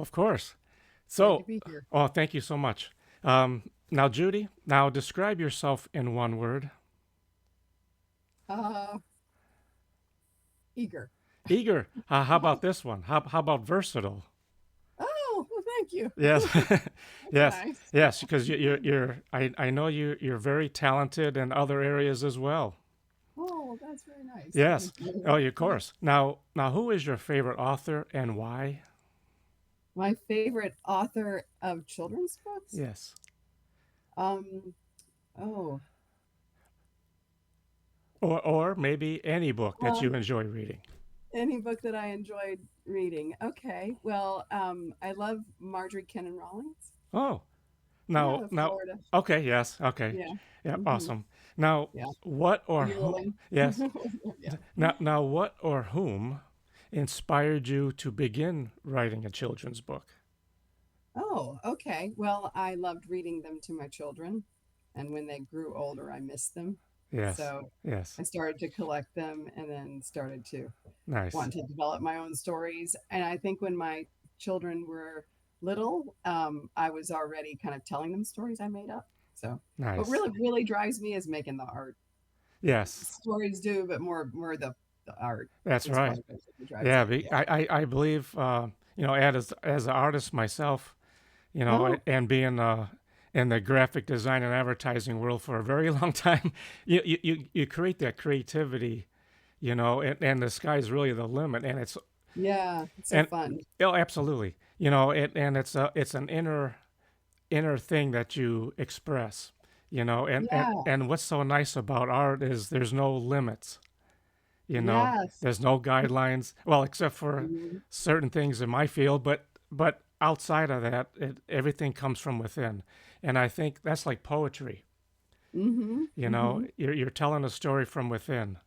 of course. Glad to So, be here. oh, thank you so much. Now, Judy, now describe yourself in one word. Uh, Eager. Eager. How about this one? How about versatile? Oh, well, thank you. Yes, That's yes, nice. yes. Because I know you're very talented in other areas as well. Oh, that's very nice. Yes. Thank you. Oh, of course. Now, who is your favorite author and why? My favorite author of children's books? Yes. Um, oh, Or maybe any book that uh, you enjoy reading. any book that I enjoyed reading. Okay. Well, I love Marjorie Kennan Rawlings. Oh, Yeah, now, the now, Florida. okay, yes, okay, Yeah. yeah, hmm awesome. Now, Yeah. what or who? Yearling. Yes. Yeah. Now, what or whom inspired you to begin writing a children's book? Oh, okay. Well, I loved reading them to my children, and when they grew older, I missed them. Yes, So yes, I started to collect them and then started to nice, want to develop my own stories. And I think when my children were little, I was already kind of telling them stories I made up. So what nice. really drives me is making the art. Yes, Stories do, but more the art that's is what right. really drives Yeah, it. Yeah. I believe as an artist myself, Oh, and being in the graphic design and advertising world for a very long time, you create that creativity, and the sky's really the limit, and yeah. It's so and fun. oh, absolutely, and it's an inner thing that you express, Yeah. and what's so nice about art is there's no limits, Yes. there's no guidelines, well, except for Mhm. certain things in my field, but outside of that, everything comes from within, and I think that's like poetry. Mhm, mhm, You're telling a story from within,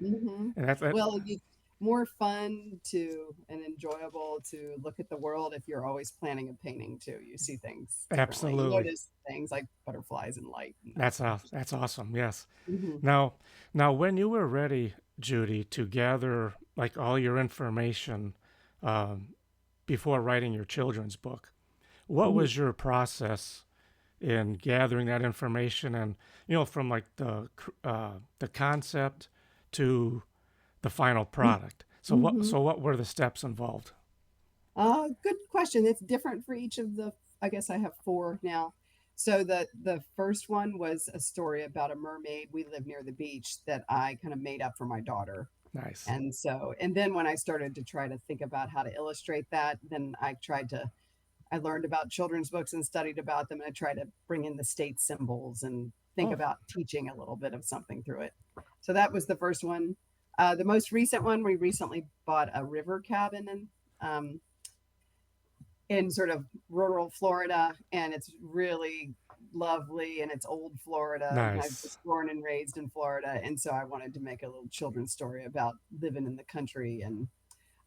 mhm. and that's Well, it's more fun to and enjoyable to look at the world if you're always planning a painting too. You see things differently. You absolutely. notice things like butterflies and light and that That's sort of thing. that's awesome. Yes. Mhm, Now, when you were ready, Judy, to gather like all your information um, before writing your children's book, what mhm, was your process in gathering that information, and from like the concept to the final product? So mhm. what were the steps involved? Good question. It's different for each of the I guess I have 4 now. So the first one was a story about a mermaid. We live near the beach that I kind of made up for my daughter. Nice. And then when I started to try to think about how to illustrate that, then I learned about children's books and studied about them. And I tried to bring in the state symbols and think Oh, about teaching a little bit of something through it. So that was the first one. The most recent one, we recently bought a river cabin in sort of rural Florida, and it's really lovely and it's old Florida. And I nice. was born and raised in Florida, and so I wanted to make a little children's story about living in the country. And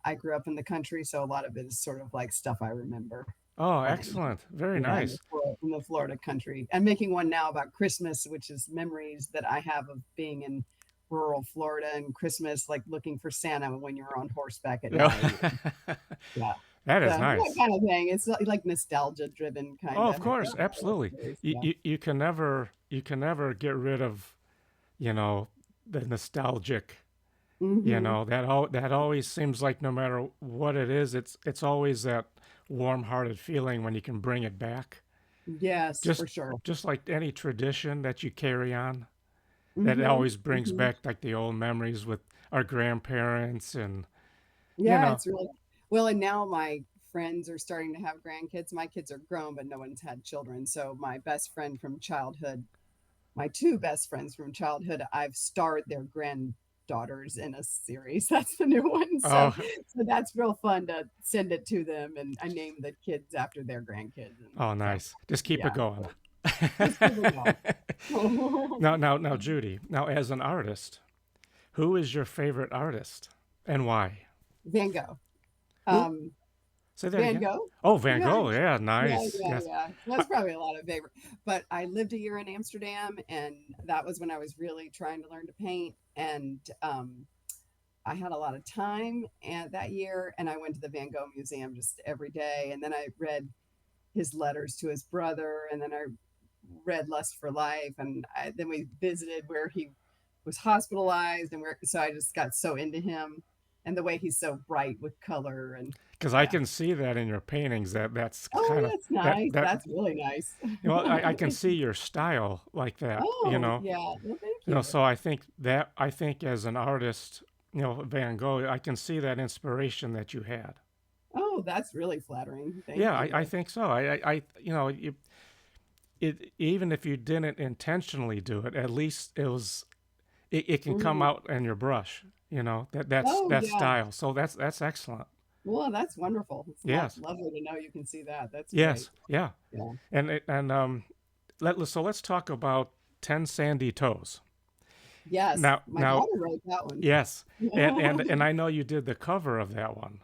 I grew up in the country, so a lot of it is sort of like stuff I remember Oh, playing. excellent. Very Yeah, nice. In the Florida country. I'm making one now about Christmas, which is memories that I have of being in rural Florida and Christmas, like looking for Santa when you're on horseback at Yeah. night. Yeah. That So is that nice. kind of thing. It's like nostalgia driven Oh, kind of of course, absolutely. stories. You, Yeah. you you can never get rid of, you know, the nostalgic, hmm that always seems like no matter what it is, it's always that warm-hearted feeling when you can bring it back. Yes, Just for sure. just like any tradition that you carry on, that hmm always brings hmm back like the old memories with our grandparents and you Yeah, know, it's really well. And now my friends are starting to have grandkids. My kids are grown, but no one's had children. So my best friend from childhood, my two best friends from childhood, I've starred their granddaughters in a series. That's the new one. oh, So that's real fun to send it to them, and I name the kids after their grandkids. And oh, so nice. Just keep it yeah, going. so just keep it going. Now, Judy. Now, as an artist, who is your favorite artist and why? Van Gogh. Who? Um, Say that Van again. Gogh. Oh, Van Yeah, Gogh. Yeah, yeah, nice. yeah, Yes. yeah. Uh, That's probably a lot of favorite. But I lived a year in Amsterdam, and that was when I was really trying to learn to paint. And I had a lot of time and that year, and I went to the Van Gogh Museum just every day. And then I read his letters to his brother, and then I read Lust for Life, and then we visited where he was hospitalized, and where so I just got so into him and the way he's so bright with color, and Because I yeah. can see that in your paintings. That's Oh, kind of that's nice. that That's really nice. I can see your style like that. Oh, yeah. Well, thank you. So I think as an artist, Van Gogh, I can see that inspiration that you had. Oh, that's really flattering. Thank Yeah, I you. think so. Even if you didn't intentionally do it, at least it can come Mhm. out in your brush. Oh, That yeah. style. So that's excellent. Well, that's wonderful. It's Yes, lovely to know you can see that. That's great. yes, yeah. Yeah. Let's talk about 10 Sandy Toes. Yes, my Now, daughter wrote that one. yes, and I know you did the cover of that one.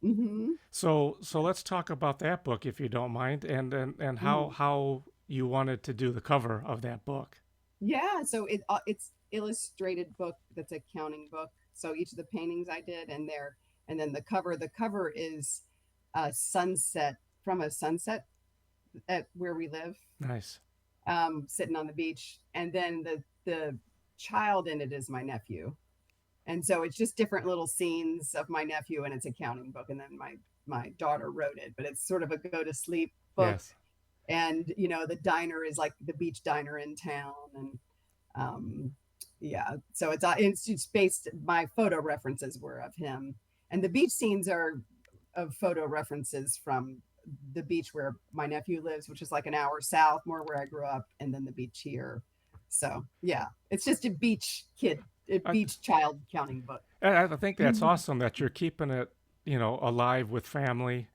Mhm. So let's talk about that book if you don't mind, and Mhm. how you wanted to do the cover of that book. Yeah, so it's illustrated book that's a counting book. So each of the paintings I did, and then the cover is a sunset from a sunset at where we live, Nice. sitting on the beach, and then the child in it is my nephew, and so it's just different little scenes of my nephew, and it's a counting book, and then my daughter wrote it, but it's sort of a go to sleep book. Yes. And the diner is like the beach diner in town, and um yeah, so it's based, my photo references were of him, and the beach scenes are of photo references from the beach where my nephew lives, which is like an hour south more where I grew up, and then the beach here. So yeah, it's just a I, beach child counting book. I think that's awesome that you're keeping it, alive with family,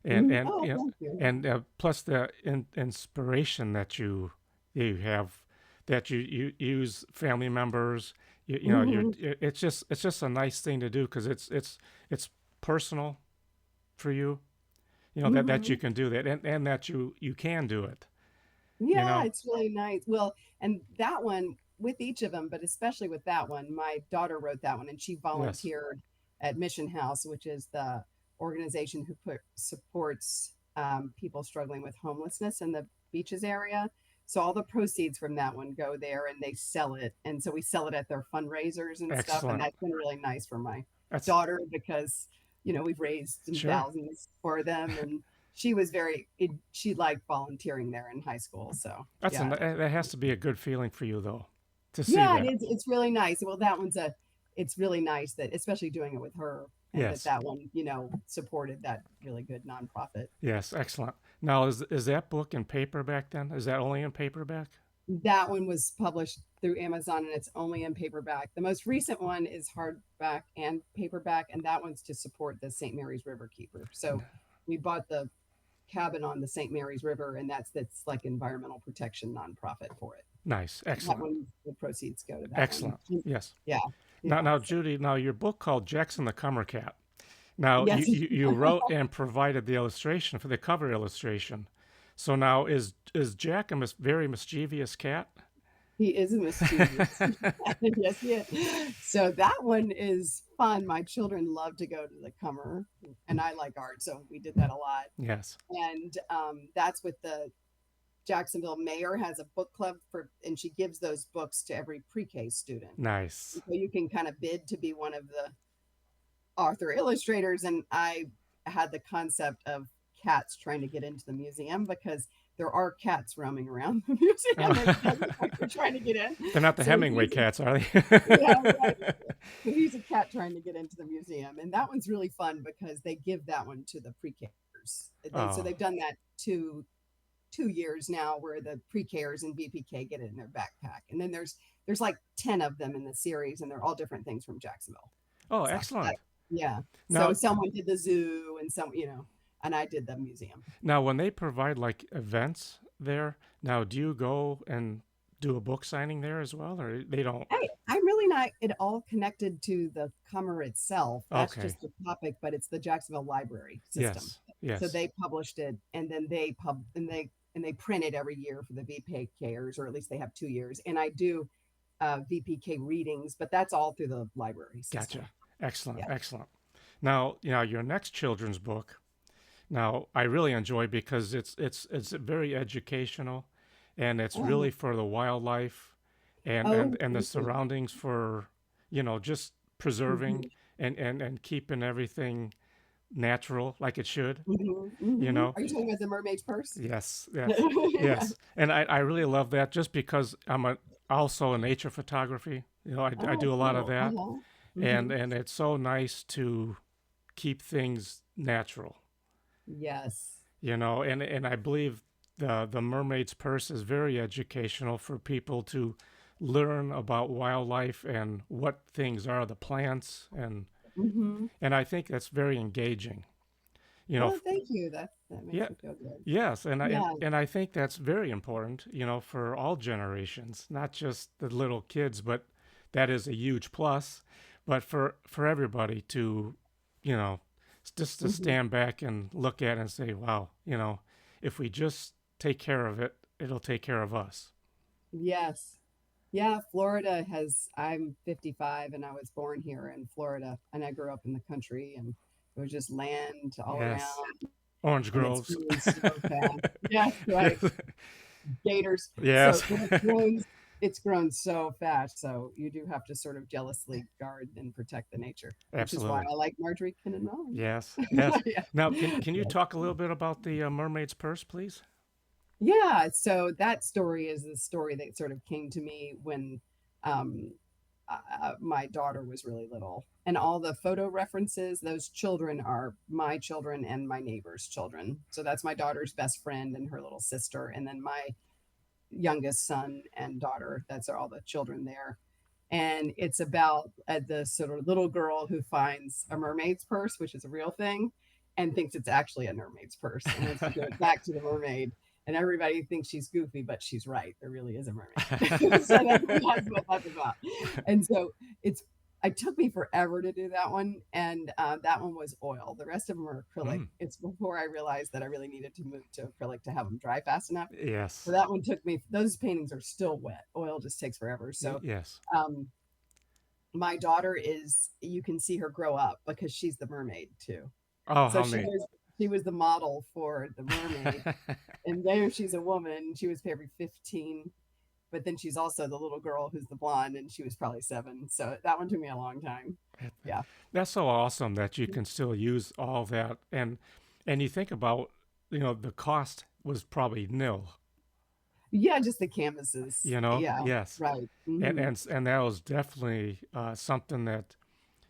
and Mhm. and Oh, you know, thank you. and plus the inspiration that you have, that you use family members. Hmm. It's just a nice thing to do because it's personal for you. That you Hmm. can do that, and that you can do it. You Yeah, know. it's really nice. Well, and that one with each of them, but especially with that one, my daughter wrote that one, and she Yes. volunteered at Mission House, which is the organization who supports people struggling with homelessness in the beaches area. So all the proceeds from that one go there, and they sell it, and so we sell it at their fundraisers and stuff, and Excellent. that's been really nice for my That's daughter because we've raised some sure. thousands for them, and she was she liked volunteering there in high school. So yeah, That has to be a good feeling for you though, to see yeah, it that. is. It's really nice. Well, that one's a. It's really nice that, especially doing it with her, and Yes. that one, supported that really good nonprofit. Yes. Excellent. Now, is that book in paperback then? Is that only in paperback? That one was published through Amazon, and it's only in paperback. The most recent one is hardback and paperback, and that one's to support the St. Mary's River Keeper. So we bought the cabin on the St. Mary's River, and that's like environmental protection nonprofit for it. Nice. That Excellent. one, the proceeds go to that one. Excellent. Yes. Yeah, Now, yeah. So, Judy, now your book called Jackson the Cummer Cat. Now, yes, you wrote and provided the illustration for the cover illustration. So now, is Jack a very mischievous cat? he is mischievous. Yes, he is. So that one is fun. My children love to go to the Cummer, and I like art, so we did that a lot. Yes. And that's with the Jacksonville mayor has a book club and she gives those books to every pre-K student. Nice. So you can kind of bid to be one of the author illustrators, and I had the concept of cats trying to get into the museum because there are cats roaming around the museum. It doesn't look like they're trying to get in. They're not the So Hemingway he's cats, are yeah, right. they? So he's a cat trying to get into the museum, and that one's really fun because they give that one to the pre-Kers. So Oh, they've done that 2 years now, where the pre-Kers and VPK get it in their backpack, and then there's like 10 of them in the series, and they're all different things from Jacksonville. oh, So excellent. yeah. So Now, someone did the zoo, and and I did the museum. when they provide like events there, now do you go and do a book signing there as well, or they don't? I'm really not at all connected to the Comer itself. That's Okay. just the topic, but it's the Jacksonville Library System. Yes. So Yes. they published it, and then they print it every year for the VPKers, or at least they have 2 years. And I do VPK readings, but that's all through the library Gotcha. system. Excellent, Yeah. excellent. Now, your next children's book. Now, I really enjoy because it's very educational, and it's Oh, really for the wildlife, and oh, the thank you. surroundings for just preserving Mhm, and keeping everything natural like it should. mhm, You mhm. know. Are you talking about the mermaid's purse? Yes, yes, yes. And I really love that just because also a nature photography. I Oh, do a lot of cool. that, Uh-huh. and Mhm. it's so nice to keep things natural. Yes. And I believe the Mermaid's Purse is very educational for people to learn about wildlife and what things are the plants, Mhm. and I think that's very engaging. You know, Oh, thank you. That makes yeah, me feel good. yes, Yeah. and I think that's very important, for all generations, not just the little kids, but that is a huge plus, but for everybody to, you know, just to Mhm. stand back and look at it and say, wow, if we just take care of it, it'll take care of us. Yes. Yeah, Florida has I'm 55 and I was born here in Florida and I grew up in the country and it was just land all Yes. around Orange and it's groves. grown so fast. Yes, right. Yes. Gators. So Yes. it's grown so fast. So you do have to sort of jealously guard and protect the nature, which is why Absolutely. I like Marjorie Kinnan Rowan. Yes. Yes. Yeah. Now, can you Yeah. talk a little bit about the Mermaid's Purse, please? Yeah, so that story is the story that sort of came to me when um, my daughter was really little. And all the photo references, those children are my children and my neighbor's children. So that's my daughter's best friend and her little sister. And then my youngest son and daughter. That's all the children there. And it's about the sort of little girl who finds a mermaid's purse, which is a real thing, and thinks it's actually a mermaid's purse and wants to give it back to the mermaid. And everybody thinks she's goofy, but she's right. There really is a mermaid. So that's what that's about. And so it's it took me forever to do that one, and that one was oil. The rest of them are acrylic. Mm, It's before I realized that I really needed to move to acrylic to have them dry fast enough. So yes. that one took me, those paintings are still wet. Oil just takes forever. So Yes. um, my daughter is, you can see her grow up because she's the mermaid too. Oh, So how neat. she was the model for the mermaid. And there she's a woman. She was maybe 15, but then she's also the little girl who's the blonde, and she was probably 7. So that one took me a long time. Yeah. That's so awesome that you can still use all that, and you think about, the cost was probably nil. Yeah, just the canvases. Yeah. Yes, Right. and that was definitely something that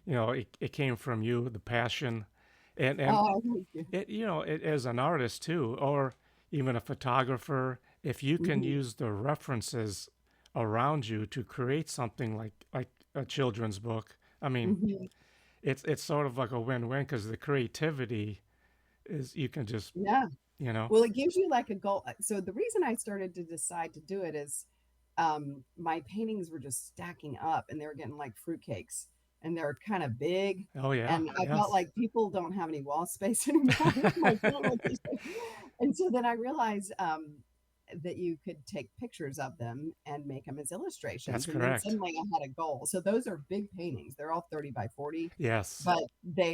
it came from you, the passion, and Oh, thank you. as an artist too, or even a photographer, if you can Hmm. use the references around you to create something like a children's book. I mean, Hmm. it's sort of like a win-win because the creativity is you can just Yeah. you know Well, it gives you like a goal. So the reason I started to decide to do it is my paintings were just stacking up and they were getting like fruitcakes and they're kind of big. oh yeah, And I felt yes. like people don't have any wall space anymore with my paintings. And so then I realized that you could take pictures of them and make them as That's illustrations. And then correct. suddenly I had a goal. So those are big paintings. They're all 30 by 40, Yes. but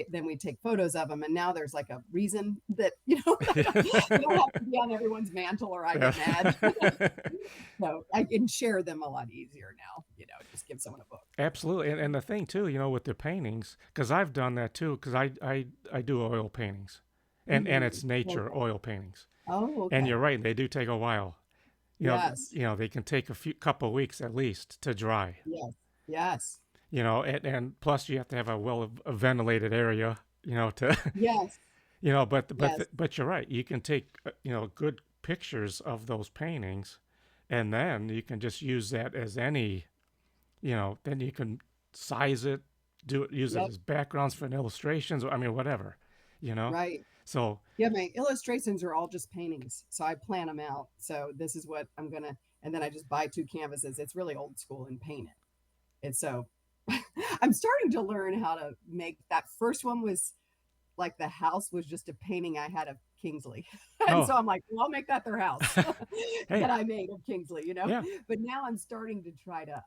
then we take photos of them, and now there's like a reason that they don't have to be on everyone's mantle or I get Yes. mad. So I can share them a lot easier now. Just give someone a book. Absolutely, and the thing too, with the paintings, because I've done that too, because I do oil paintings, and Hmm. it's nature Okay. oil paintings, Oh, and okay. you're right, they do take a while. Yes. They can take a few couple weeks at least to dry. Yes. Yes. And plus you have to have a ventilated area, to Yes. Yes. but you're right, you can take good pictures of those paintings, and then you can just use that as any, then you can size it, use it Yep. as backgrounds for illustrations. I mean, whatever, you know. Right. So Yeah, my illustrations are all just paintings. So I plan them out. So this is what I'm gonna, and then I just buy 2 canvases. It's really old school and paint it. And so I'm starting to learn how to make that first one was like the house was just a painting I had of Kingsley. And oh so I'm like, well, I'll make that their house that hey, I made of Kingsley. yeah, But now I'm starting to try to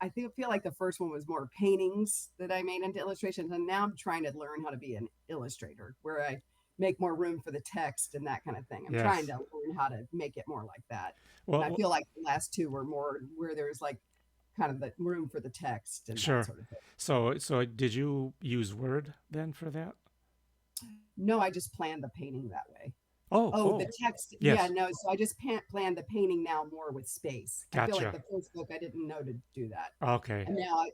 I feel like the first one was more paintings that I made into illustrations, and now I'm trying to learn how to be an illustrator, where I make more room for the text and that kind of thing. I'm trying Yes. to learn how to make it more like that, and I Well, feel like the last two were more where there's like kind of the room for the text and that sure. sort of thing. So did you use Word then for that? No, I just planned the painting that way. Oh, Oh, the oh, text. Yeah, yes. no. So I just plan the painting now more with space. I feel like Gotcha. the first book I didn't know to do that, Okay. and now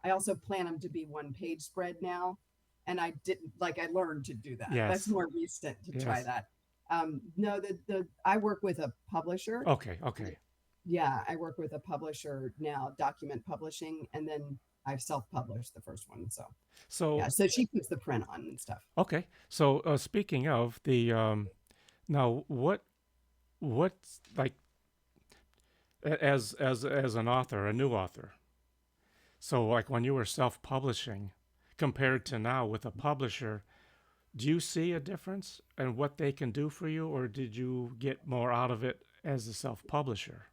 I also plan them to be one page spread now, and I didn't like I learned to do that. That's Yes. more recent to try Yes. that. No, the I work with a publisher. Okay. Okay. Yeah, I work with a publisher now, Document Publishing, and then I've self-published the first one. So yeah, So so she puts the print on and stuff. okay. So speaking of the now what's like as an author, a new author. So like when you were self-publishing compared to now with a publisher, do you see a difference in what they can do for you, or did you get more out of it as a self-publisher?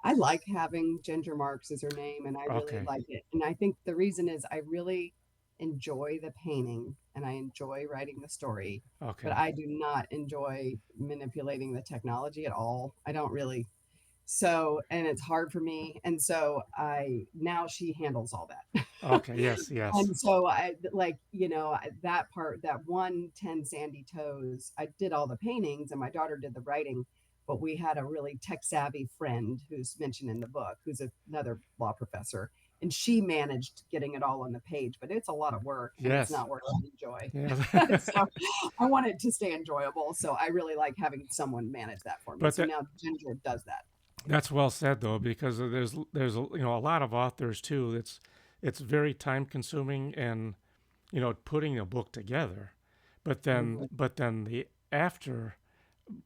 I like having Ginger Marks as her name, and I really Okay. like it. And I think the reason is I really enjoy the painting and I enjoy writing the story, but Okay. I do not enjoy manipulating the technology at all. I don't really. So, and it's hard for me. And so I now she handles all that. Okay. Yes. Yes. And so I like, that part, that 110 Sandy Toes, I did all the paintings and my daughter did the writing, but we had a really tech savvy friend who's mentioned in the book, who's another law professor, and she managed getting it all on the page, but it's a lot of work and it's Yes. not work I enjoy. Yes. So I want it to stay enjoyable. So I really like having someone manage that for me. But So now Ginger does that. that's well said though, because there's a lot of authors too. It's very time consuming and putting a book together, Mhm. but then the after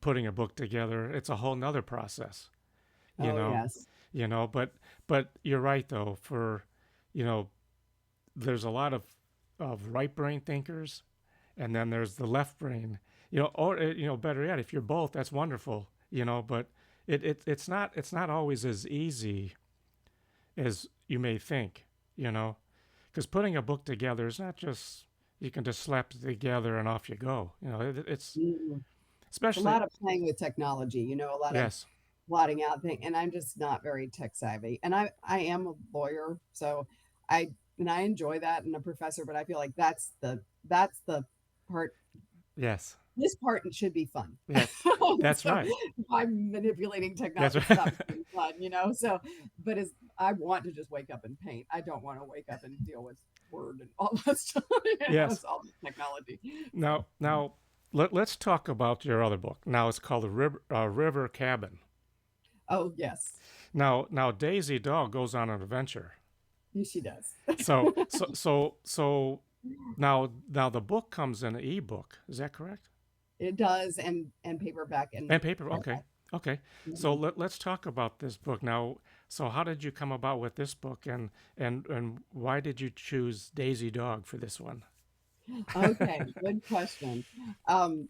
putting a book together, it's a whole nother process. You Oh, know, yes. but you're right though. For you know, there's a lot of right brain thinkers, and then there's the left brain. Or better yet, if you're both, that's wonderful. But it's not always as easy as you may think. You know, because putting a book together is not just you can just slap it together and off you go. It's Mhm. It's a especially lot of playing with technology, a lot of yes, plotting out thing, and I'm just not very tech savvy. And I am a lawyer, so I enjoy that and a professor, but I feel like that's the part. yes, This part should be fun. yeah, that's So right, if I'm manipulating that's technology, it's right. not being fun. So, but as I want to just wake up and paint. I don't want to wake up and deal with Word and all that stuff. Yes. It's all technology. So, Now, let's talk about your other book. Now it's called the River Cabin. oh yes, Now Daisy Dog goes on an adventure. she does. So now the book comes in an ebook. Is that correct? It does, and paperback and And paper. Okay. hardback. Okay. So Mhm. let's talk about this book now. So how did you come about with this book, and why did you choose Daisy Dog for this one? Okay, good question.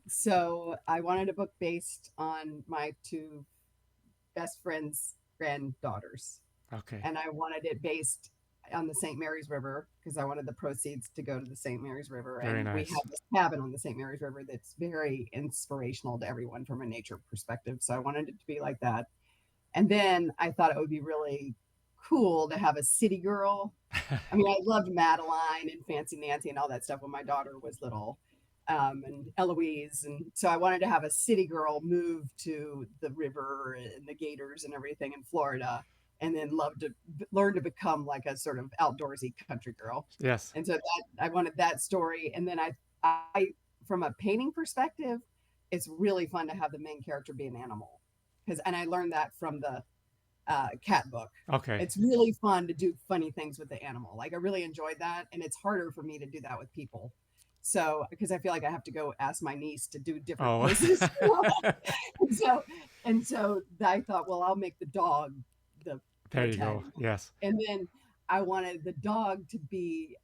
So I wanted a book based on my two best friends' granddaughters, Okay. and I wanted it based on the St. Mary's River because I wanted the proceeds to go to the St. Mary's River. Very And we nice. have this cabin on the St. Mary's River that's very inspirational to everyone from a nature perspective. So I wanted it to be like that. And then I thought it would be really cool to have a city girl. I mean, I loved Madeline and Fancy Nancy and all that stuff when my daughter was little, and Eloise. And so I wanted to have a city girl move to the river and the gators and everything in Florida, and then love to learn to become like a sort of outdoorsy country girl. Yes. And so that I wanted that story. And then I, from a painting perspective, it's really fun to have the main character be an animal and I learned that from the cat book. Okay. It's really fun to do funny things with the animal. Like I really enjoyed that, and it's harder for me to do that with people. So because I feel like I have to go ask my niece to do different Oh. poses, and so I thought, well, I'll make the dog the There you go. protagonist, Yes. and then I wanted the dog to be.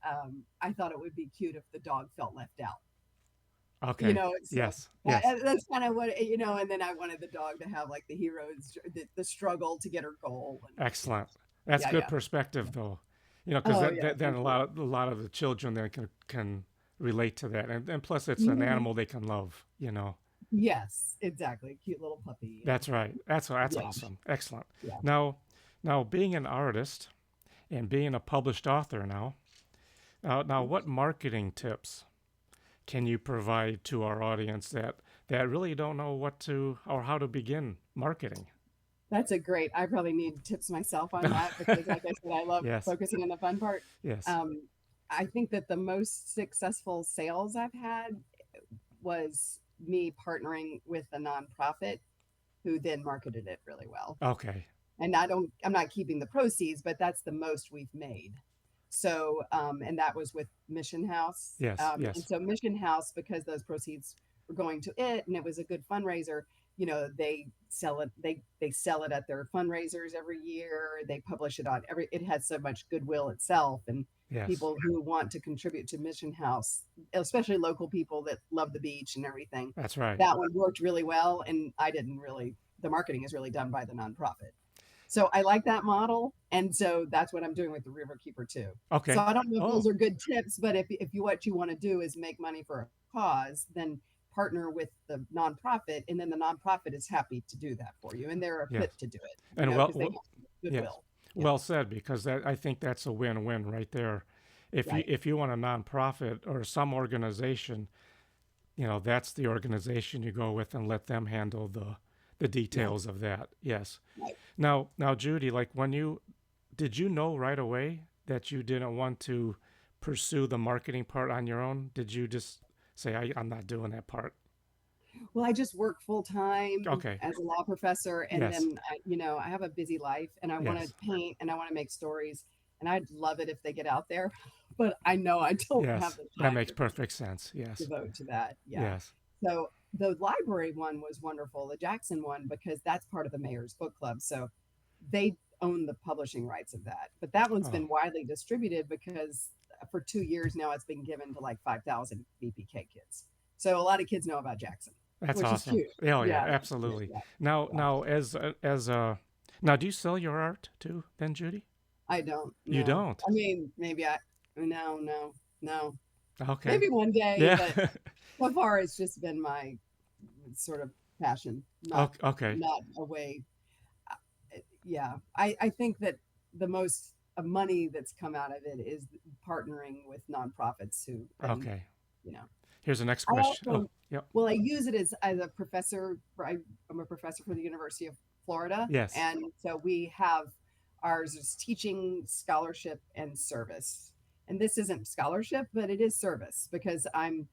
I thought it would be cute if the dog felt left out. Okay. So Yes. Yes. that's kind of what. And then I wanted the dog to have like the hero's the struggle to get her goal, and Excellent. That's Yeah, good yeah. perspective, though. Because Oh, yeah, then thank you. a lot of the children then can relate to that, and plus it's an Mhm. animal they can love. Yes, exactly. Cute little puppy. That's right. That's Yeah, awesome. Excellent. yeah. Now, being an artist and being a published author now, what marketing tips can you provide to our audience that really don't know what to or how to begin marketing? That's a great I probably need tips myself on that because, like I said, I love Yes. focusing on the fun part. Yes. Um, I think that the most successful sales I've had was me partnering with a nonprofit who then marketed it really well. Okay. And I'm not keeping the proceeds, but that's the most we've made. So, and that was with Mission House. Yes. And Yes. so Mission House, because those proceeds were going to it and it was a good fundraiser, they sell it at their fundraisers every year. They publish it on it has so much goodwill itself, and Yes. people who want to contribute to Mission House, especially local people that love the beach and everything. That's right. That one worked really well, and I didn't really the marketing is really done by the nonprofit. So I like that model, and so that's what I'm doing with the River Keeper too. So Okay. I don't know if those Oh, are good tips, but if you what you want to do is make money for a cause, then partner with the nonprofit, and then the nonprofit is happy to do that for you, and they're yes. equipped to do it, And because they have yes. goodwill. Yeah, Well said, because I think that's a win-win right there. right. If you want a nonprofit or some organization, that's the organization you go with and let them handle the Yeah, details of that. Yes. right. Now, Judy, like did you know right away that you didn't want to pursue the marketing part on your own? Did you just say, I'm not doing that part? Well, I just work full time Okay. as a law professor, and Yes. then I have a busy life, and I want to Yes. paint, and I want to make stories, and I'd love it if they get out there, but I know I don't have Yes. the That time makes to perfect sense. Yes. devote to that. Yeah. Yes. So the library one was wonderful, the Jackson one, because that's part of the mayor's book club. So they own the publishing rights of that. But that one's Oh, been widely distributed because for 2 years now it's been given to like 5,000 BPK kids. So a lot of kids know about Jackson, that's which is awesome. cute. Oh yeah, Yeah, that's cute. absolutely. Yeah, yeah. Now now do you sell your art too then, Judy? I don't You know. don't. I mean, maybe no, no, no. Okay. Maybe one day, Yeah. but so far it's just been my sort of passion, Okay. not a way. Yeah, I think that the most money that's come out of it is partnering with nonprofits who then, Okay. you know, Here's the next I question. Oh, also, yep. well, I use it as a professor. I'm a professor for the University of Florida. Yes. And so we have ours is teaching, scholarship, and service. And this isn't scholarship, but it is service because I'm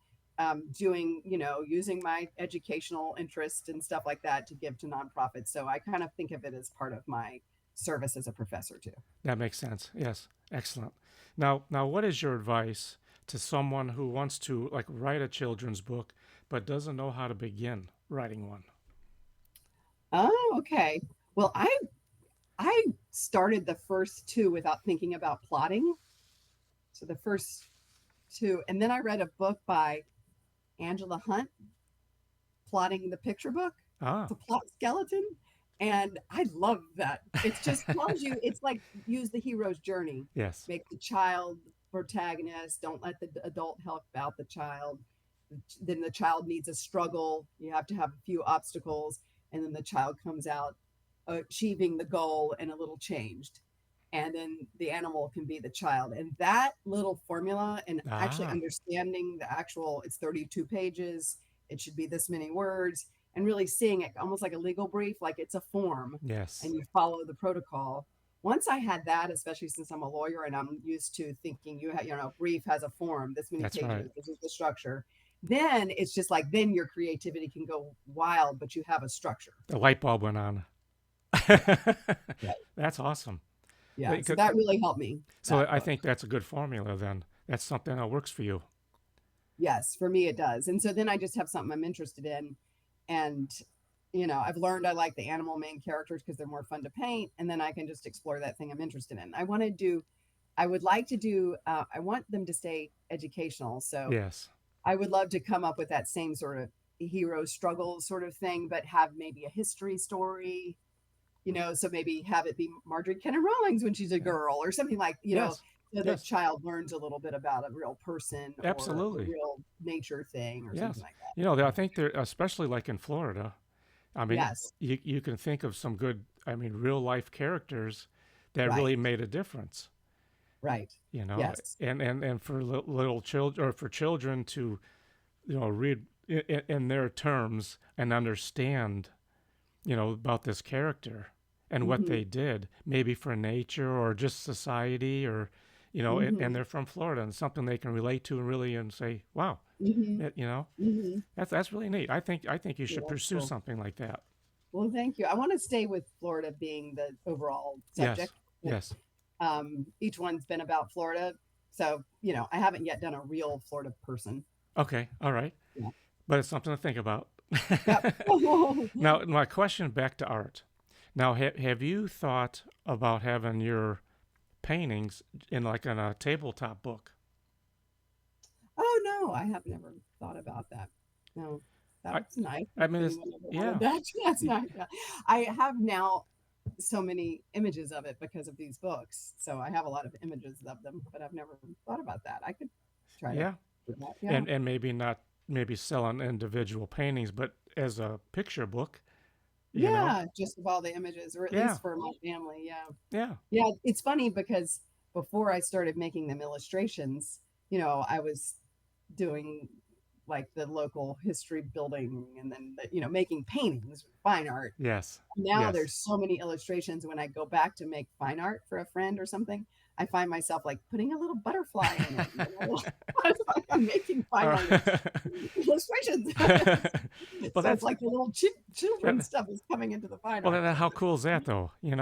doing, using my educational interest and stuff like that to give to nonprofits. So I kind of think of it as part of my service as a professor too. That makes sense. Yes. Excellent. Now what is your advice to someone who wants to like write a children's book but doesn't know how to begin writing one? Oh, okay. Well, I started the first two without thinking about plotting. So the first two, and then I read a book by Angela Hunt, Plotting the Picture Book, Ah, the plot skeleton. And I love that. It just tells you, it's like use the hero's journey. yes. Make the child the protagonist. Don't let the adult help out the child. Then the child needs a struggle. You have to have a few obstacles. And then the child comes out achieving the goal and a little changed, and then the animal can be the child. And that little formula and actually Ah, understanding the actual, it's 32 pages, it should be this many words, and really seeing it almost like a legal brief, like it's a form yes. and you follow the protocol. Once I had that, especially since I'm a lawyer and I'm used to thinking brief has a form, this many That's right. pages, this is the structure. Then it's just like, then your creativity can go wild, but you have a structure. The light bulb went on. Right. That's awesome. Yeah. So that really helped me, So that I book. think that's a good formula then. That's something that works for you. Yes, for me it does. And so then I just have something I'm interested in. And, I've learned I like the animal main characters because they're more fun to paint. And then I can just explore that thing I'm interested in. I would like to do, I want them to stay educational. So Yes. I would love to come up with that same sort of hero struggle sort of thing, but have maybe a history story, so maybe have it be Marjorie Kenner Rawlings when she's a Yeah. girl or something like, Yes. so the Yes. child learns a little bit about a real person or a Absolutely. real nature thing or something Yes. like that. I think they're especially like in Florida. I mean, Yes, you can think of some good, real life characters that really right, made a difference. right. Yes. And for little children or for children to read in their terms and understand about this character and what Mhm, they did, maybe for nature or just society or and mhm, they're from Florida and something they can relate to and really and say, wow, mhm, that, mhm. that's really neat. I think you Yeah, should that's pursue cool. something like that. Well, thank you. I wanna stay with Florida being the overall Yes. subject, but, Yes. each one's been about Florida, so, I haven't yet done a real Florida person. Okay. All right. Yeah. But it's something to think about. Yep. Now, my question back to art. Now, have you thought about having your paintings in a tabletop book? Oh, no, I have never thought about that. No, I, that's nice I if mean, it's anyone ever wanted yeah, that. That's y- nice, yeah. I have now so many images of it because of these books, so I have a lot of images of them, but I've never thought about that. I could try to yeah, do that, yeah. and maybe not maybe selling individual paintings, but as a picture book, you know, Yeah, just of all the images, or at yeah, least for my family, yeah. yeah, Yeah, it's funny because before I started making them illustrations, I was doing like the local history building and then making paintings, fine art. yes, Now yes. there's so many illustrations when I go back to make fine art for a friend or something, I find myself like putting a little butterfly in it. It's like I'm making fine Uh, art illustrations. well, So it's that's like the little children's that, stuff is coming into the fine well, art. then So how cool is that though? yeah,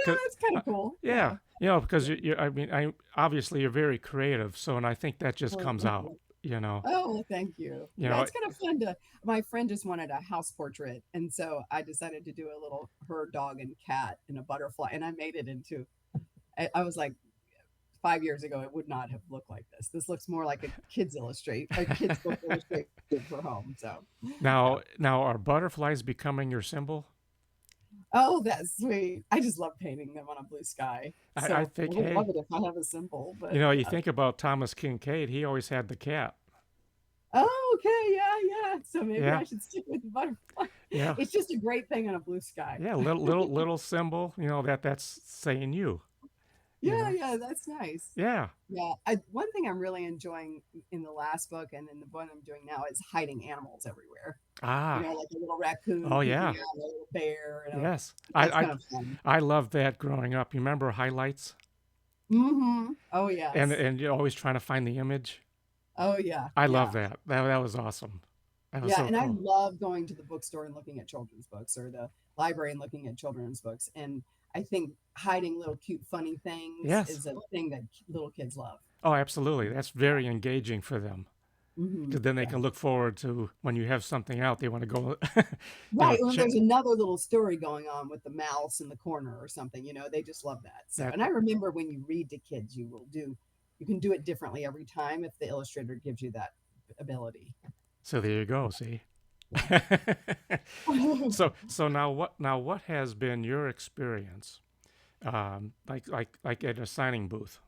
'Cause, that's kind of cool. yeah, Yeah. because I obviously you're very creative, so and I think that just Oh, comes thank out. you. You know, Oh, well, thank you. you Yeah, know, it's kind of fun to. My friend just wanted a house portrait, and so I decided to do a little her dog and cat and a butterfly, and I made it into. I was like, 5 years ago, it would not have looked like this. This looks more like a kid's book illustration for home. So, yeah. now are butterflies becoming your symbol? Oh, that's sweet. I just love painting them on a blue sky. I So I think, would love hey, it if I have a symbol, but you yeah. think about Thomas Kincaid, he always had the cat. Oh, okay, yeah, yeah. So maybe Yeah, I should stick with the butterfly. yeah, It's just a great thing on a blue sky. yeah, little symbol, that's saying you, you Yeah, know. yeah, that's nice. Yeah. Yeah, one thing I'm really enjoying in the last book and in the one I'm doing now is hiding animals everywhere. Ah. Like a little raccoon Oh peeking yeah. out, a little bear, Yes. that's kind of fun. I love that growing up. You remember highlights Mhm. Oh, yes. and you're always trying to find the image. Oh, yeah, I love yeah. that. That was awesome. That was Yeah, so and I cool. love going to the bookstore and looking at children's books or the library and looking at children's books, and I think hiding little cute funny things Yes. is a thing that little kids love. Oh, absolutely. That's very engaging for them Mhm. because then they Yeah. can look forward to when you have something out. They want to go, Right, when check there's another little story going on with the mouse in the corner or something, they just love that. So, that. and I remember when you read to kids, you can do it differently every time if the illustrator gives you that ability. So there you go. See. Yeah. So now what has been your experience like at a signing booth?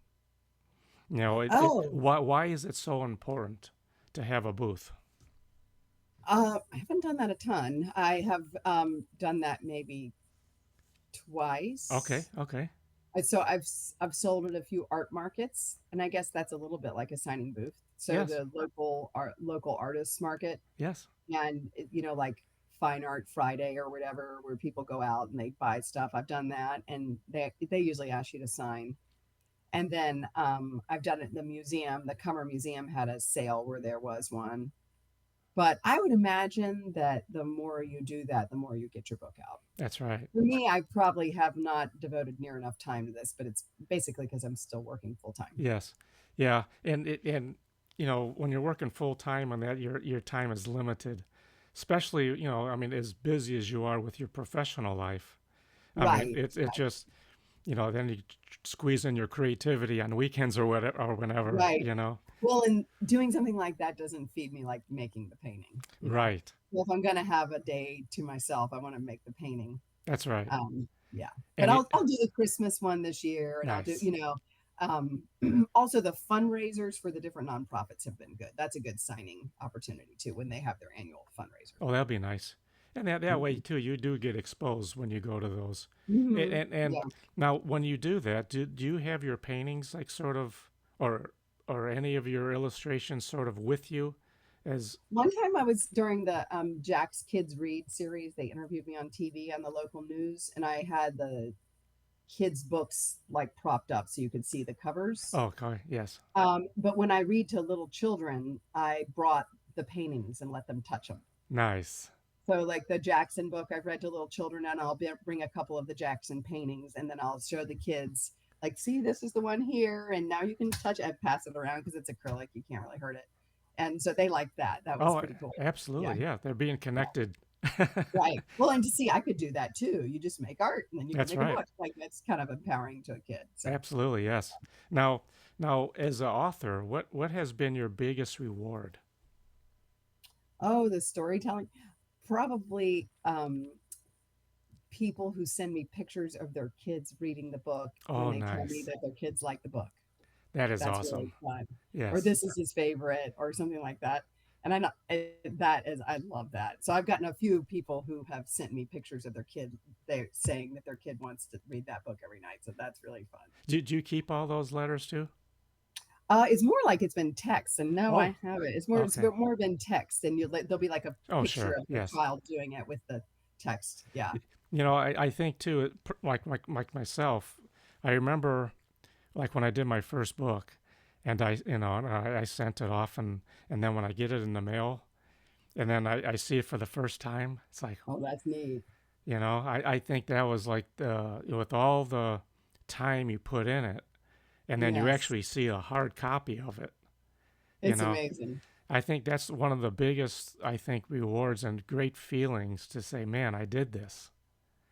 Oh, Why is it so important to have a booth? I haven't done that a ton. I have done that maybe Okay, twice. okay. So I've sold at a few art markets, and I guess that's a little bit like a signing booth. So Yes, the local artists market, yes. and like Fine Art Friday or whatever, where people go out and they buy stuff. I've done that, and they usually ask you to sign. And then I've done it in the museum. The Cummer Museum had a sale where there was one. But I would imagine that the more you do that, the more you get your book out. That's right. For me, I probably have not devoted near enough time to this, but it's basically because I'm still working full time. Yes. Yeah. And when you're working full time on that, your time is limited. Especially, as busy as you are with your professional life. I mean, Right. it's just, then you squeeze in your creativity on weekends or whatever or Right. whenever. Well, and doing something like that doesn't feed me like making the painting. Right. Well, if I'm gonna have a day to myself, I wanna make the painting. That's right. Yeah, but And it I'll do the Christmas one this year, and I'll do, nice. also the fundraisers for the different nonprofits have been good. That's a good signing opportunity too when they have their annual fundraiser. Oh, that'd be nice. And that way Mhm. too, you do get exposed when you go to those. And Mhm. and Yeah. now when you do that, do you have your paintings like sort of or or any of your illustrations sort of with you as One time I was during the Jack's Kids Read series, they interviewed me on TV on the local news, and I had the kids' books like propped up so you could see the covers. oh, okay, yes. But when I read to little children, I brought the paintings and let them touch them. Nice. So, like the Jackson book, I've read to little children, and bring a couple of the Jackson paintings, and then I'll show the kids, like, see, this is the one here, and now you can touch it, pass it around because it's acrylic, you can't really hurt it. And so they liked that. That was Oh, pretty cool. Yeah, absolutely. Yeah, they're being yeah, connected. right. Well, and to see, I could do that too. You just make art, and then you can That's make a right. book. Like that's kind of empowering to a kid. So, Absolutely, yes. Now, now as an author, what has been your biggest reward? oh, the storytelling, probably people who send me pictures of their kids reading the book when Oh, they tell me nice. that their kids like the book. That is That's really awesome. fun. Or Yes. this is his favorite or something like that. And I know that is I love that. So I've gotten a few people who have sent me pictures of their kid they saying that their kid wants to read that book every night. So that's really fun. Do you keep all those letters too? It's more like it's been text, and no, Oh, I haven't. It's okay. more been text, and there'll be like a Oh, picture sure. of the Yes. child doing it with the text. Yeah. You know, I think too, like myself, I remember like when I did my first book, and I sent it off, and then when I get it in the mail, and then I see it for the first time, it's like, Oh, that's neat. I think that was like with all the time you put in it, and then you Yes, actually see a hard copy of it, you it's know. amazing. I think that's one of the biggest, I think, rewards and great feelings to say, man, I did this.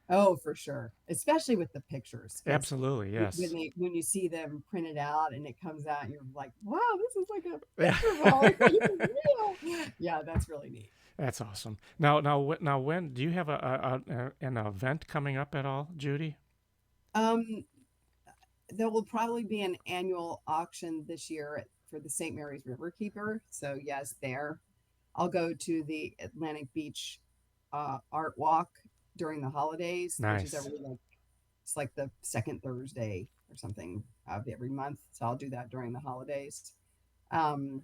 Oh, for sure, especially with the pictures, because Absolutely, yes. when you see them printed out and it comes out, you're like, "Wow, this is like a Yeah. picture book. This is real." Yeah, that's really neat. That's awesome. Now, when do you have an event coming up at all, Judy? Um, there will probably be an annual auction this year for the St. Mary's River Keeper. So yes, there. I'll go to the Atlantic Beach Art Walk during the holidays, which is Nice. every like it's like the second Thursday or something of every month. So I'll do that during the holidays. Um,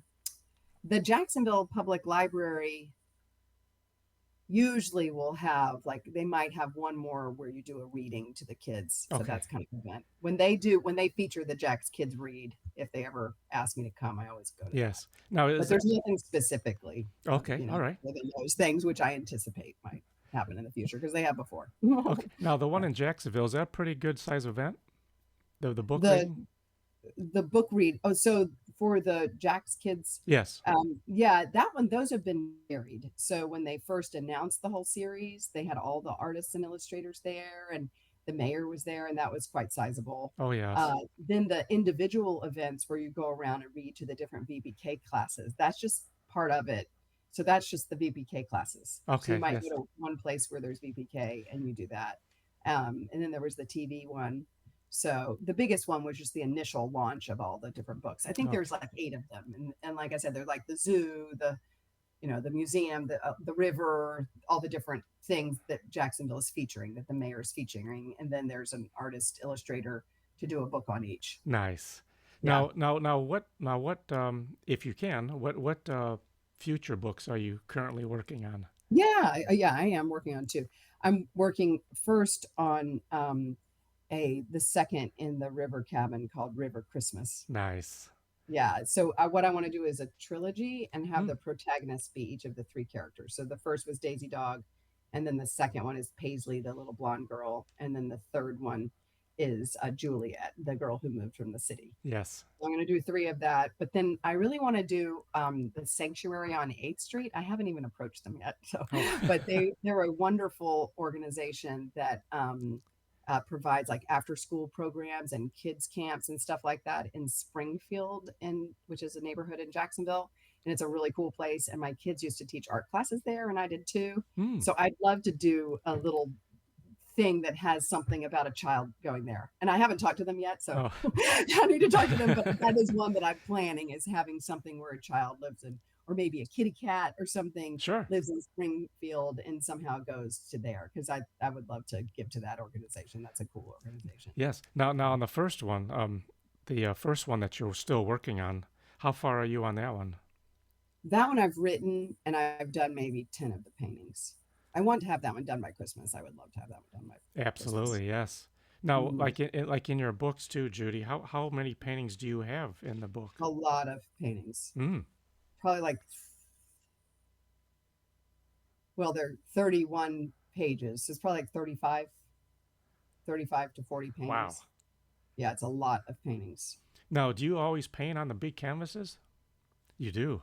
the Jacksonville Public Library usually will have like they might have one more where you do a reading to the kids. So Okay. that's kind of an event. When they feature the Jack's Kids Read, if they ever ask me to come, I always go to that. Yes. Now But is there's nothing specifically, okay. All right. other than those things which I anticipate might happen in the future because they have before. Okay. Now the one in Jacksonville, is that a pretty good size event? The book the reading? the book read. Oh, so for the Jack's Kids, Yes. yeah, that one, those have been married. So when they first announced the whole series, they had all the artists and illustrators there, and the mayor was there, and that was quite sizable. Oh yes. Then the individual events where you go around and read to the different VBK classes, that's just part of it. So that's just the VBK classes. So you Okay. might go Yes. to one place where there's VBK and you do that. And then there was the TV one. So the biggest one was just the initial launch of all the different books. I think there's Okay. like 8 of them, and like I said, they're like the zoo, the museum, the river, all the different things that Jacksonville is featuring, that the mayor is featuring, and then there's an artist illustrator to do a book on each. Nice. Yeah, What if you can, what future books are you currently working on? yeah, I am working on two. I'm working first on a the second in the river cabin called River Christmas. Nice. Yeah, so what I want to do is a trilogy and have Hmm. the protagonists be each of the three characters. So the first was Daisy Dog, and then the second one is Paisley, the little blonde girl, and then the third one is Juliet, the girl who moved from the city. Yes. So I'm going to do three of that, but then I really want to do the Sanctuary on 8th Street. I haven't even approached them yet, so Oh. but they're a wonderful organization that provides like after school programs and kids camps and stuff like that in Springfield, in which is a neighborhood in Jacksonville. And it's a really cool place. And my kids used to teach art classes there, and I did too. Hmm. So I'd love to do a little thing that has something about a child going there. And I haven't talked to them yet, so Oh, I need to talk to them. But that is one that I'm planning is having something where a child lives in, or maybe a kitty cat or something sure. lives in Springfield and somehow goes to there because I would love to give to that organization. That's a cool organization. Yes. Now on the first one, the first one that you're still working on, how far are you on that one? That one I've written and I've done maybe 10 of the paintings. I want to have that one done by Christmas. I would love to have that one done by Christmas. Absolutely, yes. Now, Mhm. like in your books too, Judy, how many paintings do you have in the book? A lot of paintings. Mm, Probably like, well, they're 31 pages. So it's probably like 35 to 40 wow. paintings. Yeah, it's a lot of paintings. Now, do you always paint on the big canvases? You do.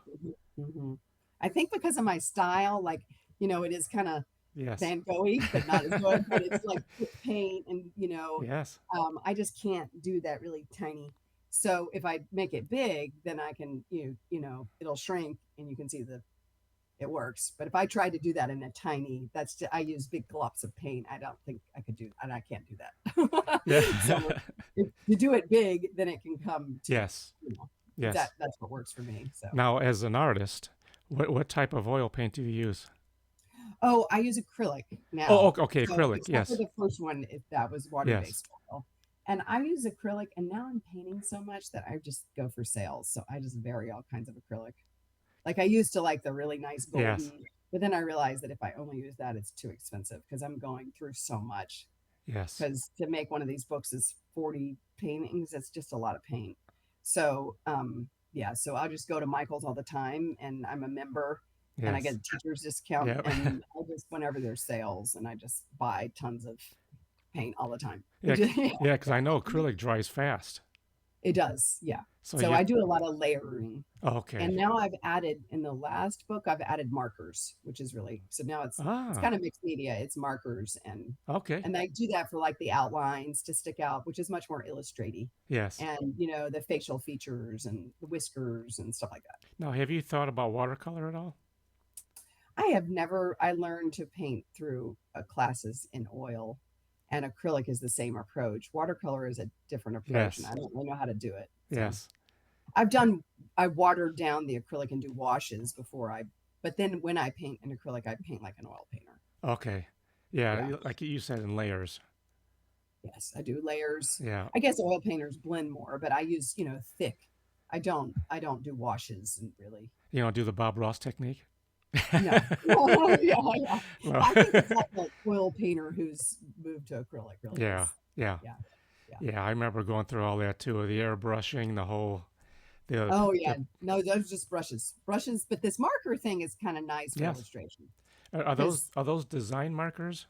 Mhm. I think because of my style, like, it is kind of Yes. Van Goghy, but not as good, but it's like paint and, Yes. I just can't do that really tiny. So if I make it big, then I can, it'll shrink and you can see it works. But if I try to do that in a tiny, I use big globs of paint. I don't think I could do, and I can't do that. Yeah. So if you do it big, then it can come to, Yes. Yes. that's what works for me. So. Now, as an artist, what type of oil paint do you use? Oh, I use acrylic Oh, now. okay, So acrylic. except for Yes. the first one, that was Yes. water-based oil. And I use acrylic, and now I'm painting so much that I just go for sales. So I just vary all kinds of acrylic. Like I used to like the really nice Yes. golden, but then I realized that if I only use that, it's too expensive because I'm going through so much. Yes. Because to make one of these books is 40 paintings, that's just a lot of paint. So yeah, so I'll just go to Michael's all the time and I'm a member and I get Yes. a teacher's discount Yeah. and I just whenever there's sales and I just buy tons of paint all the time. Yeah. Yeah, Yeah. Because I know yeah. acrylic dries fast. It does, yeah. So So you. I do a lot of layering. Okay. And now I've added in the last book, I've added markers, which is really so now it's Ah. kind of mixed media. It's markers Okay. and I do that for like the outlines to stick out, which is much more illustraty. Yes. And the facial features and the whiskers and stuff like that. Now, have you thought about watercolor at all? I learned to paint through classes in oil and acrylic is the same approach. Watercolor is a different approach and Yes. I don't really know how to do it. So Yes. I watered down the acrylic and do washes but then when I paint in acrylic, I paint like an oil painter. Okay. Yeah. Yeah. Like you said, in layers. Yes, I do layers. Yeah. I guess oil painters blend more, but I use, thick. I don't do washes and really. You know, do the Bob Ross technique. No. Yeah, yeah. Well, I think it's like an oil painter who's moved to acrylic really yeah. is. Yeah. Yeah, yeah. Yeah. I remember going through all that too, the airbrushing, the whole, Oh yeah. the No, those are just brushes. Brushes, but this marker thing is kind of nice for yes. illustration Are because those design markers?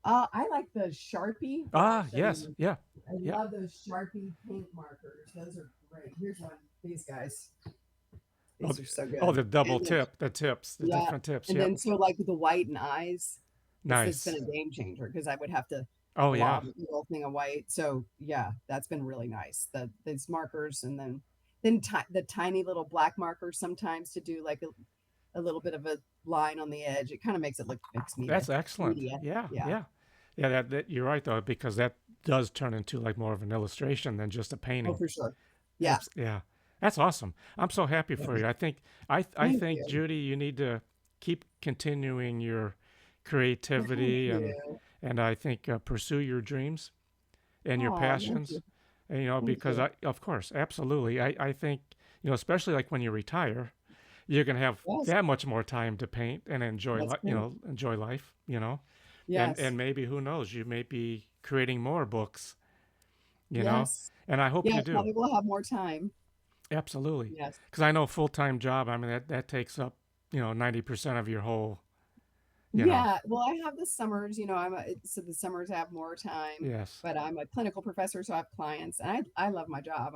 I like the Sharpie. Here, I'll Ah, show yes. you. Yeah. I Yeah. love those Sharpie paint markers. Those are great. Here's one. These guys. Oh, These are so oh, good. the double And then tip, the tips, the yeah, different tips. and Yep. then so, like, with the white and eyes, it's been Nice. a game changer because I would have to Oh, yeah. blob the whole thing of white, so, yeah, that's been really nice, these markers, and then the tiny little black markers sometimes to do, like, a little bit of a line on the edge, it kinda makes it look mixed That's media excellent. media, Yeah. yeah. Yeah. Yeah. That you're right though, because that does turn into like more of an illustration than just a Oh, painting. for sure. Yeah. Yeah. That's awesome. I'm so happy Yeah. for you. I Thank think you. Judy, you need to keep continuing your Thank creativity you. and I think pursue your dreams and your Oh, thank passions. you. And, Thank because you. of course, absolutely. I think, especially like when you retire, you're going to have Yes, that much more time to paint and enjoy, that's great. enjoy life, Yes. and maybe who knows, you may be creating more books, you know, Yes. and I hope you Yes, do. probably will have more time. Absolutely. Yes. Because I know full-time job, I mean, that takes up, 90% of your whole, you know, Yeah, well, I have the summers, so the summers have more time, yes, but I'm a clinical professor, so I have clients, and I love my job.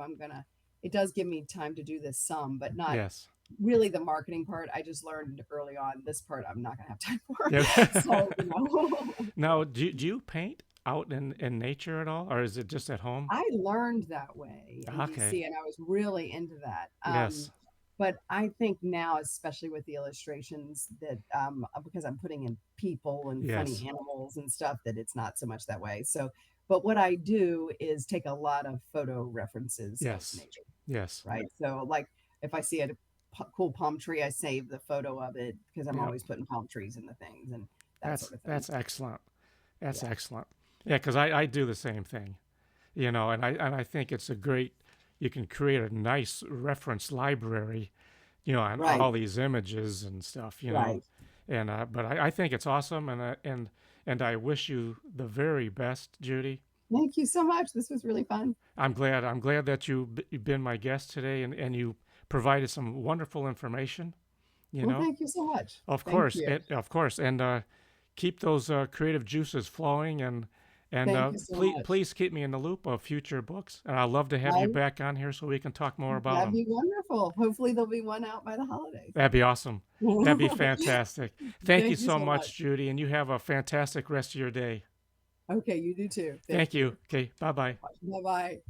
It does give me time to do this some, but not yes. really the marketing part. I just learned early on this part I'm not gonna have time for. Yeah. So, Now, do you paint out in nature at all, or is it just at home? I learned that way in Okay. DC, and I was really into that. Yes. But I think now, especially with the illustrations that, because I'm putting in people and Yes. funny animals and stuff, that it's not so much that way. So, but what I do is take a lot of photo references of Yes. nature, Yes. right? So, like if I see a cool palm tree, I save the photo of it because I'm Yeah. always putting palm trees in the things and that That's sort of thing. that's excellent. That's Yeah. excellent. Yeah, because I do the same thing, you know, and I think it's a great. You can create a nice reference library, you know, on Right. all these images and stuff, you know, Right. and but I think it's awesome, and I wish you the very best, Judy. Thank you so much. This was really fun. I'm glad that you've been my guest today, and you provided some wonderful information. You Well, know, thank you so much. of Thank course, you. and keep those creative juices flowing, and Thank you so much. please keep me in the loop of future books, and I'd love to have you I back on here so we can talk more about That'd them. be wonderful. Hopefully, there'll be one out by the holidays. That'd be awesome. That'd be fantastic. Thank you Thank you so so much, much. Judy, and you have a fantastic rest of your day. Okay, you do too. Thank Thank you. you. Okay, bye bye. Bye bye.